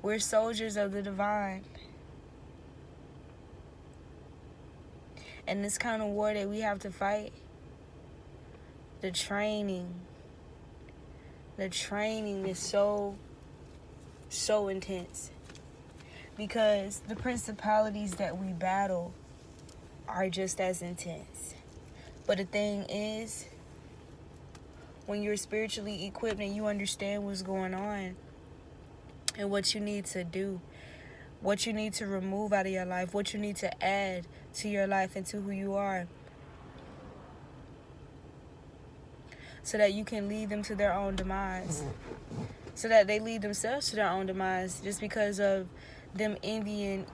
We're soldiers of the divine. And this kind of war that we have to fight, the training is so intense. Because the principalities that we battle are just as intense. But the thing is, when you're spiritually equipped and you understand what's going on and what you need to do, what you need to remove out of your life, what you need to add to your life and to who you are, so that you can lead them to their own demise, so that they lead themselves to their own demise just because of them envying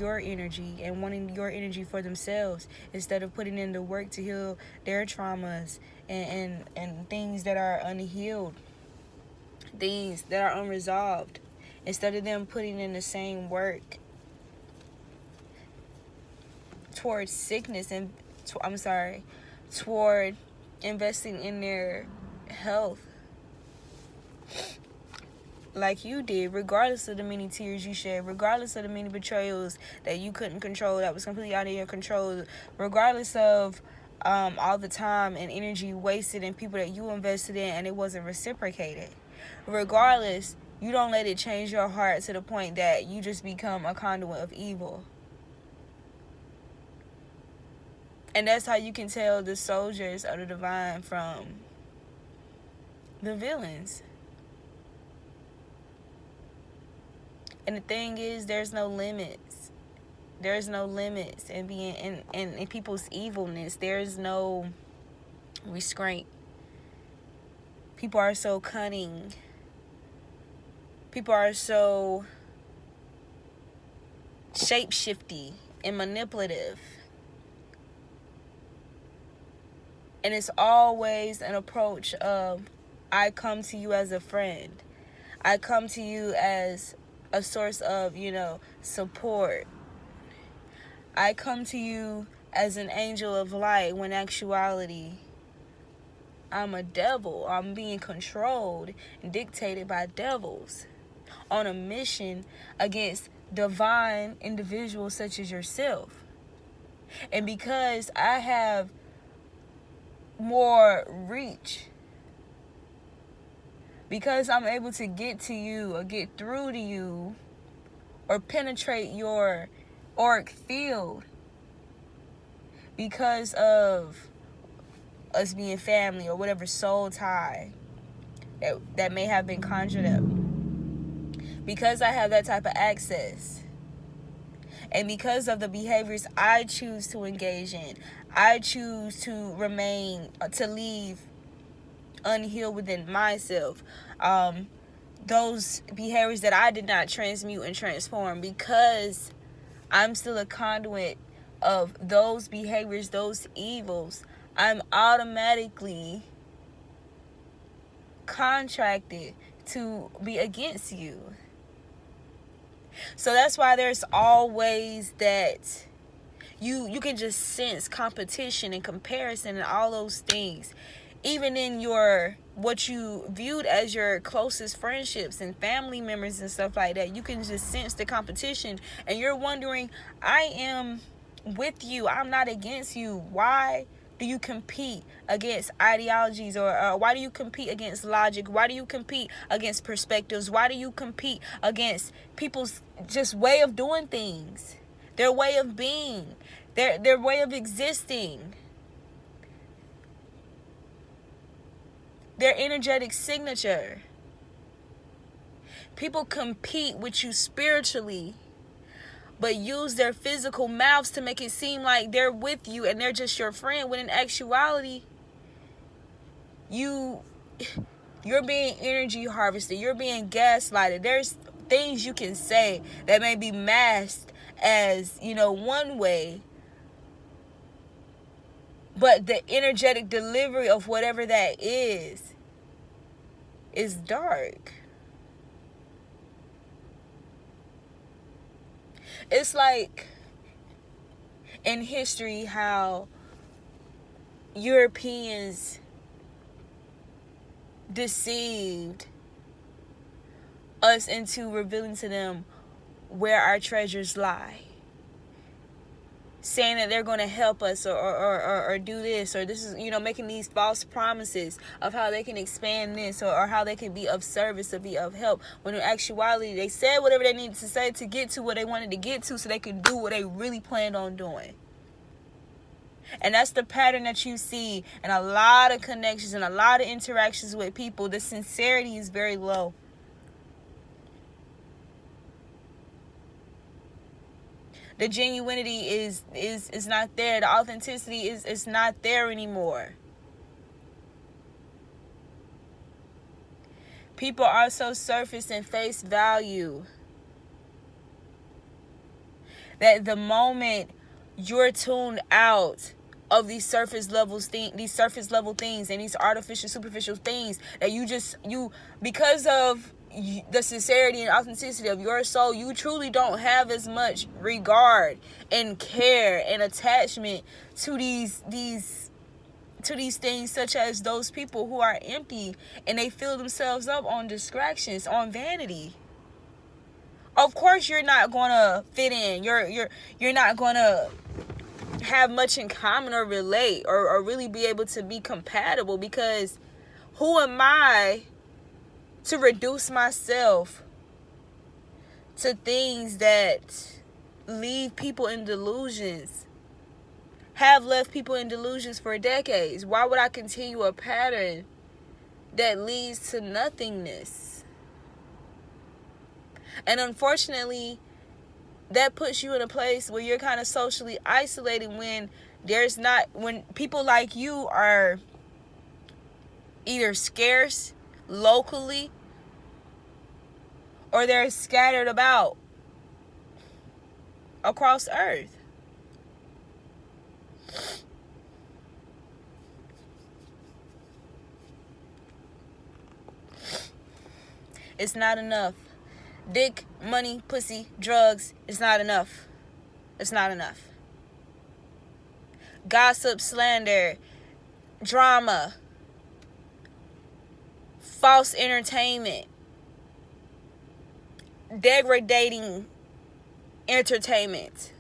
your energy and wanting your energy for themselves, instead of putting in the work to heal their traumas and things that are unhealed, things that are unresolved, instead of them putting in the same work towards sickness and toward investing in their health, like you did, regardless of the many tears you shed, regardless of the many betrayals that you couldn't control, that was completely out of your control, regardless of all the time and energy wasted in people that you invested in and it wasn't reciprocated. Regardless, you don't let it change your heart to the point that you just become a conduit of evil. And that's how you can tell the soldiers of the divine from the villains. And the thing is, there's no limits. There's no limits in being in people's evilness. There's no restraint. People are so cunning. People are so shapeshifty and manipulative. And it's always an approach of, I come to you as a friend. I come to you as a source of, support. I come to you as an angel of light, when actuality, I'm a devil. I'm being controlled and dictated by devils on a mission against divine individuals such as yourself. And because I have more reach, because I'm able to get to you or get through to you or penetrate your auric field, because of us being family or whatever soul tie that may have been conjured up, because I have that type of access, and because of the behaviors I choose to engage in, I choose to leave unhealed within myself, those behaviors that I did not transmute and transform, because I'm still a conduit of those behaviors, those evils, I'm automatically contracted to be against you. So that's why there's always that you can just sense competition and comparison and all those things. Even in what you viewed as your closest friendships and family members and stuff like that, you can just sense the competition, and you're wondering, I am with you, I'm not against you. Why do you compete against ideologies, or why do you compete against logic? Why do you compete against perspectives? Why do you compete against people's just way of doing things, their way of being, their way of existing, their energetic signature? People compete with you spiritually, but use their physical mouths to make it seem like they're with you and they're just your friend, when in actuality, you're being energy harvested, you're being gaslighted. There's things you can say that may be masked as, one way, but the energetic delivery of whatever that is dark. It's like in history how Europeans deceived us into revealing to them where our treasures lie. Saying that they're going to help us or do this, or this is, making these false promises of how they can expand this, or how they can be of service or be of help, when in actuality they said whatever they needed to say to get to what they wanted to get to so they could do what they really planned on doing. And that's the pattern that you see in a lot of connections and a lot of interactions with people. The sincerity is very low. The genuinity is not there. The authenticity is not there anymore. People are so surface and face value that the moment you're tuned out of these surface level things and these artificial, superficial things, that you because of the sincerity and authenticity of your soul, you truly don't have as much regard and care and attachment to these things, such as those people who are empty and they fill themselves up on distractions, on vanity. Of course you're not gonna fit in. You're not gonna have much in common or relate or really be able to be compatible, because who am I to reduce myself to things that leave people in delusions, have left people in delusions for decades? Why would I continue a pattern that leads to nothingness? And unfortunately, that puts you in a place where you're kind of socially isolated, when people like you are either scarce locally or they're scattered about across earth. It's not enough. Dick, money, pussy, drugs, it's not enough. It's not enough. Gossip, slander, drama, false entertainment, degrading entertainment.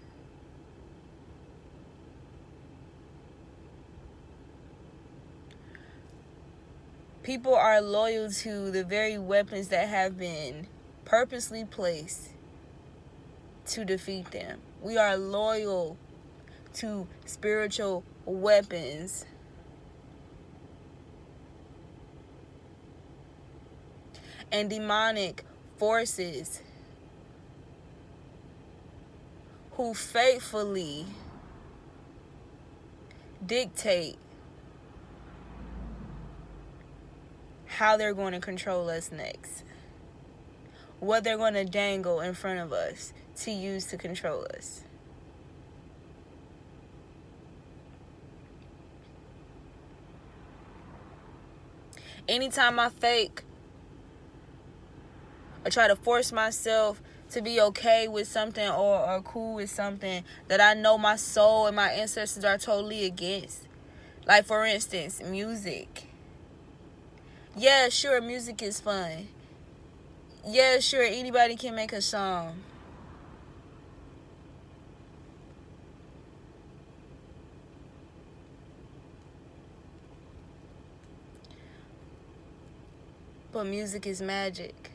People are loyal to the very weapons that have been purposely placed to defeat them. We are loyal to spiritual weapons and demonic forces who faithfully dictate how they're going to control us next, what they're going to dangle in front of us to use to control us. Anytime I fake or try to force myself to be okay with something or cool with something that I know my soul and my ancestors are totally against, like for instance, music. Yeah, sure, music is fun. Yeah, sure, anybody can make a song. But music is magic,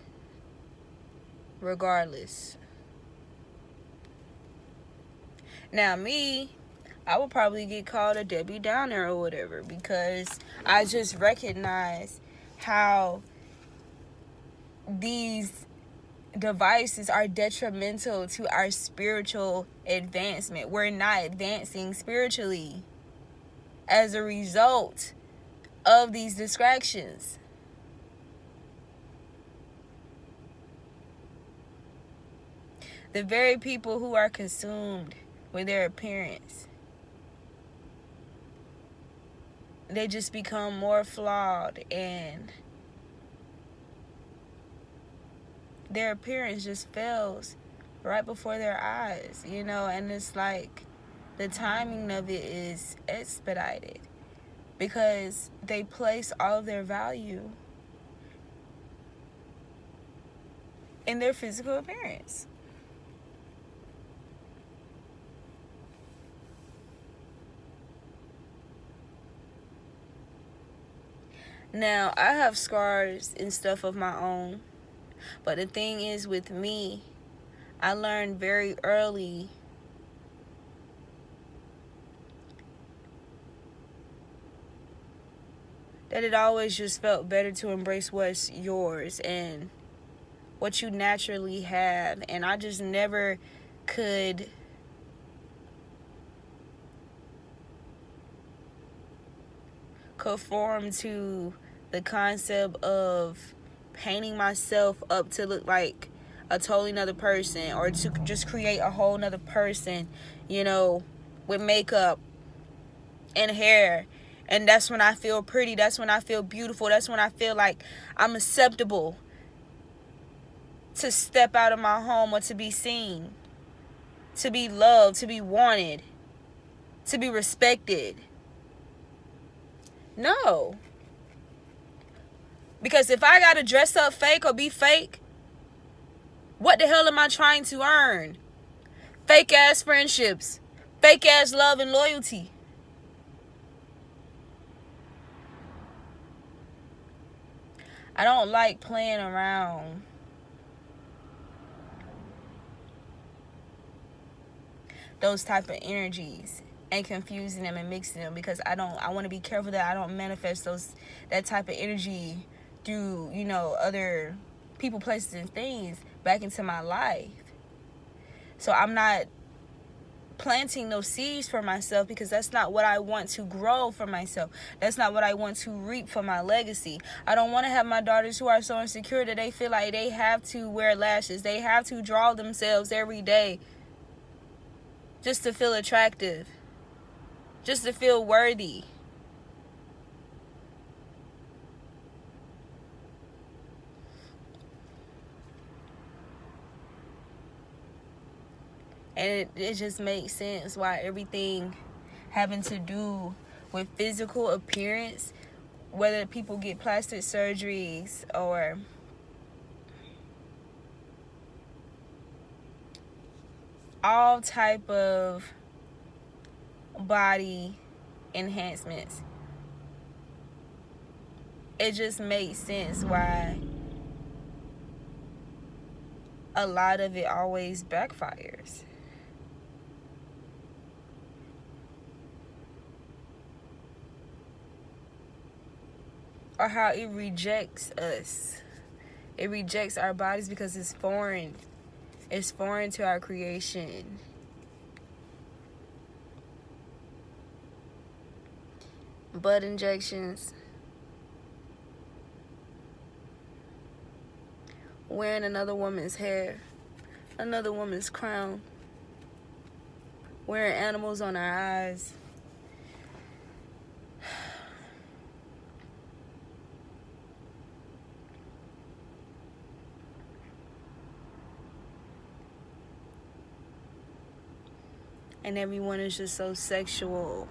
regardless. Now, me, I would probably get called a Debbie Downer or whatever, because I just recognize how these devices are detrimental to our spiritual advancement. We're not advancing spiritually as a result of these distractions. The very people who are consumed with their appearance, they just become more flawed, and their appearance just fails right before their eyes, and it's like the timing of it is expedited because they place all of their value in their physical appearance. Now, I have scars and stuff of my own, but the thing is with me, I learned very early that it always just felt better to embrace what's yours and what you naturally have. And I just never could conform to the concept of painting myself up to look like a totally another person, or to just create a whole nother person, you know, with makeup and hair. And that's when I feel pretty. That's when I feel beautiful. That's when I feel like I'm acceptable to step out of my home, or to be seen, to be loved, to be wanted, to be respected. No. Because if I gotta dress up fake or be fake, what the hell am I trying to earn? Fake ass friendships, fake ass love and loyalty. I don't like playing around. Those type of energies and confusing them and mixing them, because I want to be careful that I don't manifest that type of energy through, you know, other people, places, and things back into my life. So I'm not planting those seeds for myself, because that's not what I want to grow for myself. That's not what I want to reap for my legacy. I don't want to have my daughters who are so insecure that they feel like they have to wear lashes, they have to draw themselves every day just to feel attractive, just to feel worthy. And it just makes sense why everything having to do with physical appearance, whether people get plastic surgeries or all type of body enhancements, it just makes sense why a lot of it always backfires. Or how it rejects us. It rejects our bodies because it's foreign. It's foreign to our creation. Blood injections. Wearing another woman's hair. Another woman's crown. Wearing animals on our eyes. And everyone is just so sexual,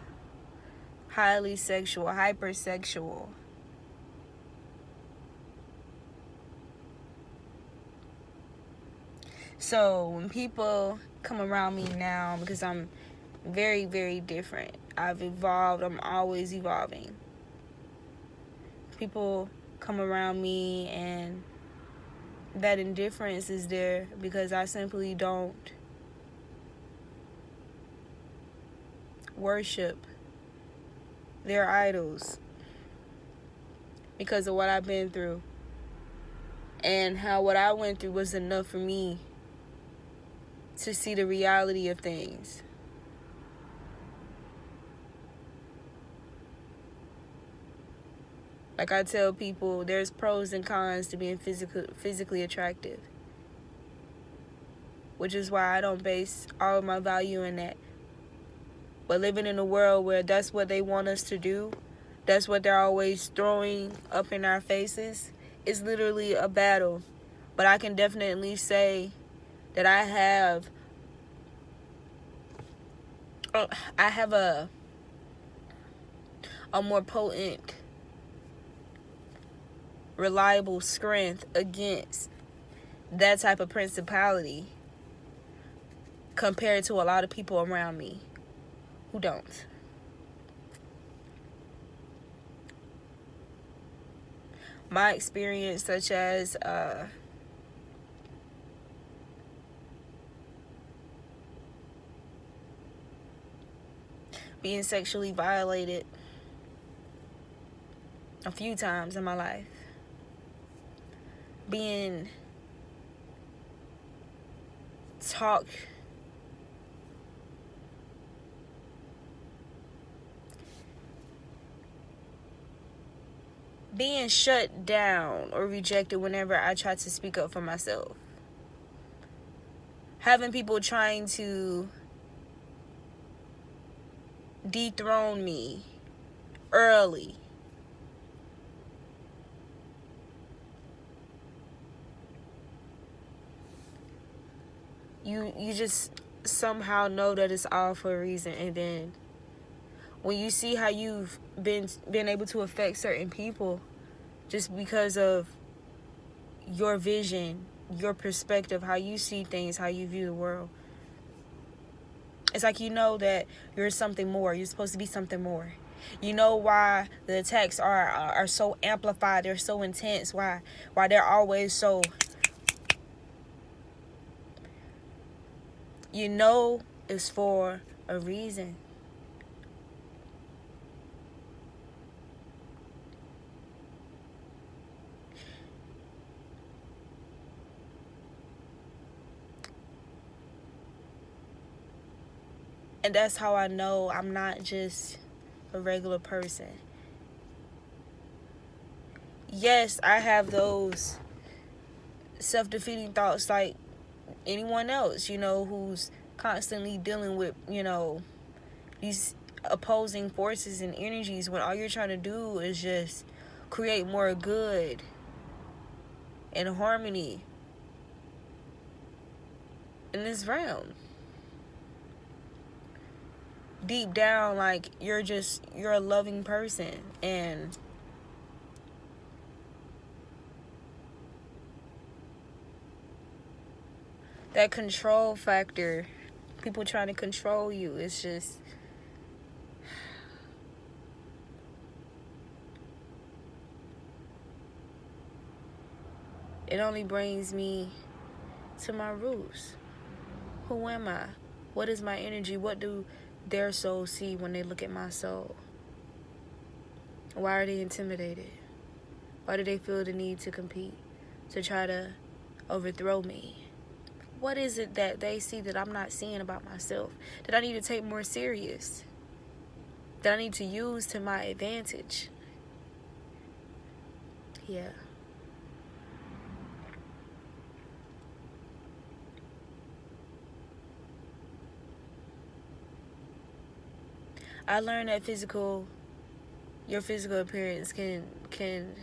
highly sexual, hypersexual. So when people come around me now, because I'm very, very different, I've evolved, I'm always evolving. People come around me and that indifference is there because I simply don't worship their idols because of what I've been through, and how what I went through was enough for me to see the reality of things. Like I tell people, there's pros and cons to being physically attractive, which is why I don't base all of my value in that. But living in a world where that's what they want us to do, that's what they're always throwing up in our faces, is literally a battle. But I can definitely say that I have a more potent, reliable strength against that type of principality compared to a lot of people around me who don't. My experience, such as being sexually violated a few times in my life, being talked being shut down or rejected whenever I try to speak up for myself. Having people trying to dethrone me early. You just somehow know that it's all for a reason, and then when you see how you've been able to affect certain people just because of your vision, your perspective, how you see things, how you view the world, it's like you know that you're something more. You're supposed to be something more. You know why the attacks are so amplified, they're so intense, why they're always so, you know, it's for a reason. And that's how I know I'm not just a regular person. Yes, I have those self-defeating thoughts like anyone else, you know, who's constantly dealing with, you know, these opposing forces and energies when all you're trying to do is just create more good and harmony in this realm. Deep down, like, you're a loving person, and that control factor, people trying to control you, it's just, it only brings me to my roots. Who am I? What is my energy? What do their souls see when they look at my soul? Why are they intimidated? Why do they feel the need to compete, to try to overthrow me? What is it that they see that I'm not seeing about myself, that I need to take more serious, that I need to use to my advantage? Yeah. I learned that your physical appearance can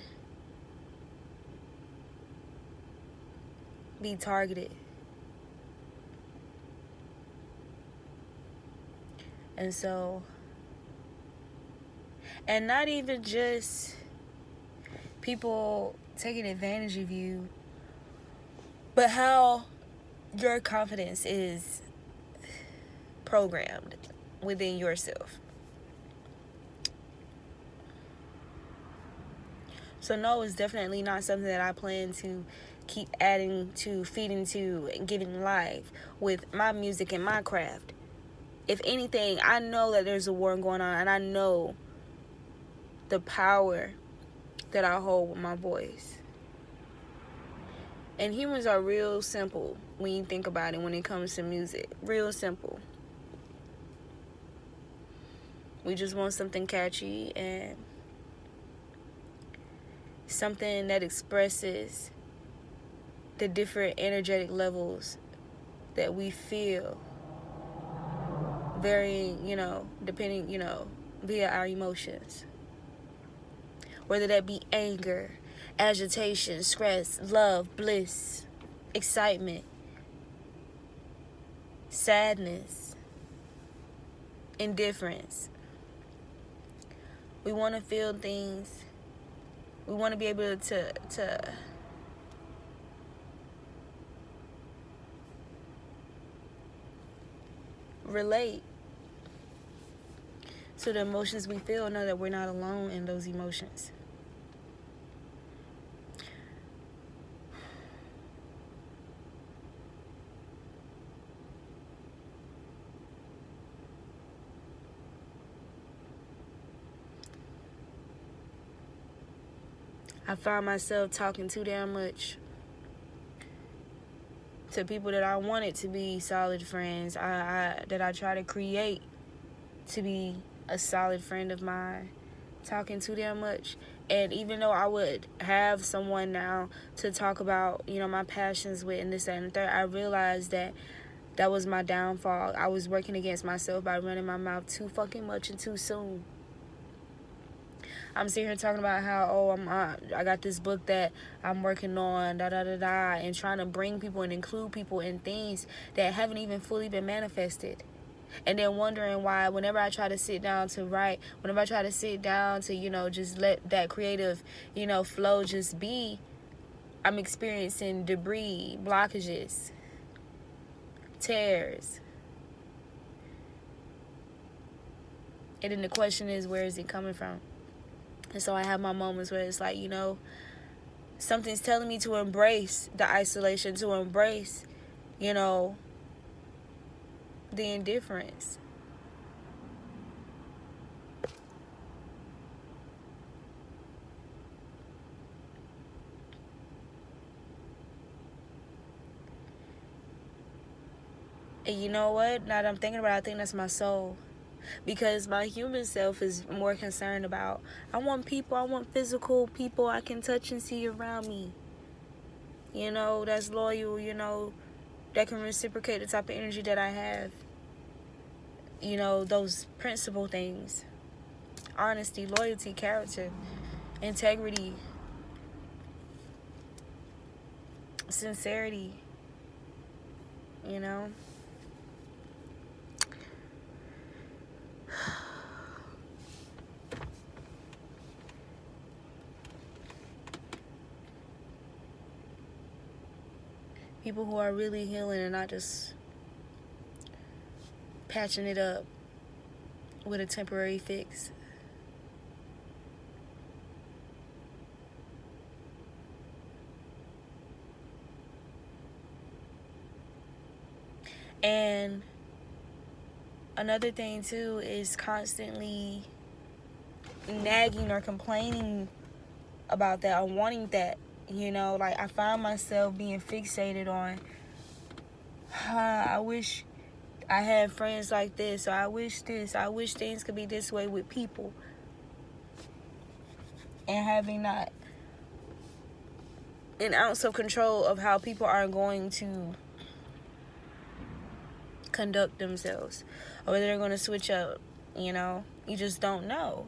be targeted. And so, and not even just people taking advantage of you, but how your confidence is programmed within yourself. So no, it's definitely not something that I plan to keep adding to, feeding to, and giving life with my music and my craft. If anything, I know that there's a war going on, and I know the power that I hold with my voice. And humans are real simple when you think about it when it comes to music. Real simple. We just want something catchy and something that expresses the different energetic levels that we feel, varying, you know, depending, you know, via our emotions. Whether that be anger, agitation, stress, love, bliss, excitement, sadness, indifference. We want to feel things. We want to be able to relate to the emotions we feel, know that we're not alone in those emotions. I find myself talking too damn much to people that I wanted to be solid friends, that I try to create to be a solid friend of mine, talking too damn much. And even though I would have someone now to talk about, my passions with and this, that, and the third, I realized that was my downfall. I was working against myself by running my mouth too fucking much and too soon. I'm sitting here talking about how, I got this book that I'm working on, and trying to bring people and include people in things that haven't even fully been manifested. And then wondering why whenever I try to sit down to write, whenever I try to sit down to, just let that creative, flow just be, I'm experiencing debris, blockages, tears. And then the question is, where is it coming from? And so I have my moments where it's like, something's telling me to embrace the isolation, to embrace, the indifference. And you know what? Now that I'm thinking about it, I think that's my soul. Because my human self is more concerned about, I want physical people I can touch and see around me. That's loyal, that can reciprocate the type of energy that I have. Those principal things. Honesty, loyalty, character, integrity, sincerity, people who are really healing and not just patching it up with a temporary fix. And another thing too is constantly nagging or complaining about that or wanting that. Like I find myself being fixated on, I wish I had friends like this, or I wish things could be this way with people. And having not an ounce of control of how people are going to conduct themselves, or whether they're going to switch up. You just don't know,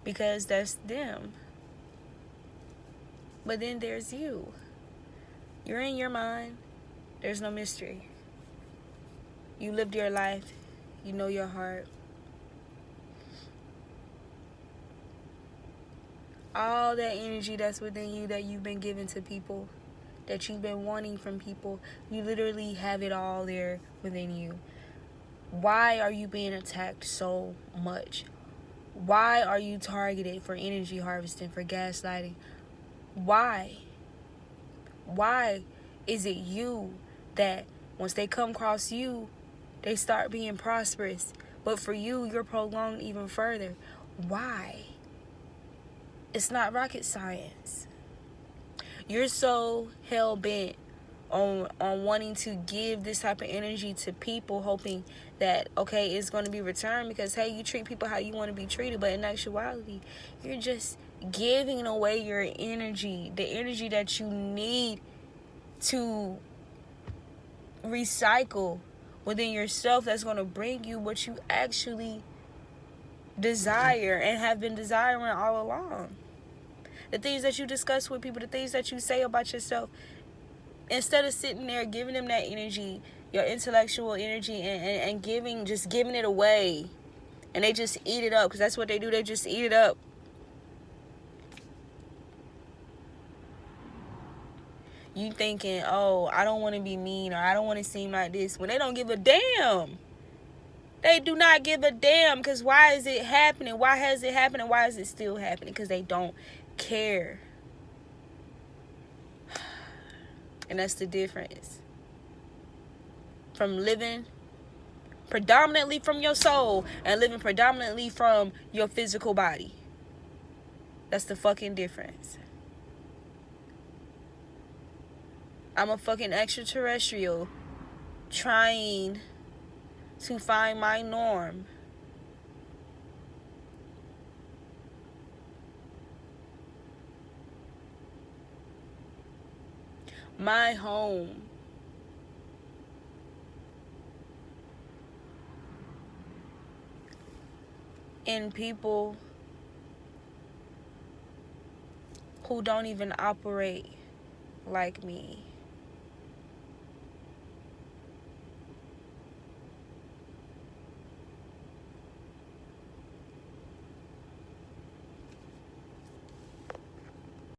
because that's them. But then there's you. You're in your mind. There's no mystery. You lived your life. You know your heart. All that energy that's within you that you've been giving to people, that you've been wanting from people, you literally have it all there within you. Why are you being attacked so much? Why are you targeted for energy harvesting, for gaslighting? Why? Why is it you that once they come across you, they start being prosperous, but for you, you're prolonged even further? Why? It's not rocket science. You're so hell-bent on wanting to give this type of energy to people, hoping that, okay, it's going to be returned because, hey, you treat people how you want to be treated. But in actuality, you're just giving away your energy, the energy that you need to recycle within yourself, that's going to bring you what you actually desire and have been desiring all along. The things that you discuss with people, the things that you say about yourself, instead of sitting there giving them that energy, your intellectual energy, and giving it away, and they just eat it up, because that's what they do. They just eat it up. You thinking, oh, I don't want to be mean, or I don't want to seem like this, when they don't give a damn. They do not give a damn, because why is it happening? Why has it happened? And why is it still happening? Because they don't care. And that's the difference. From living predominantly from your soul and living predominantly from your physical body. That's the fucking difference. I'm a fucking extraterrestrial trying to find my norm. My home. In people who don't even operate like me.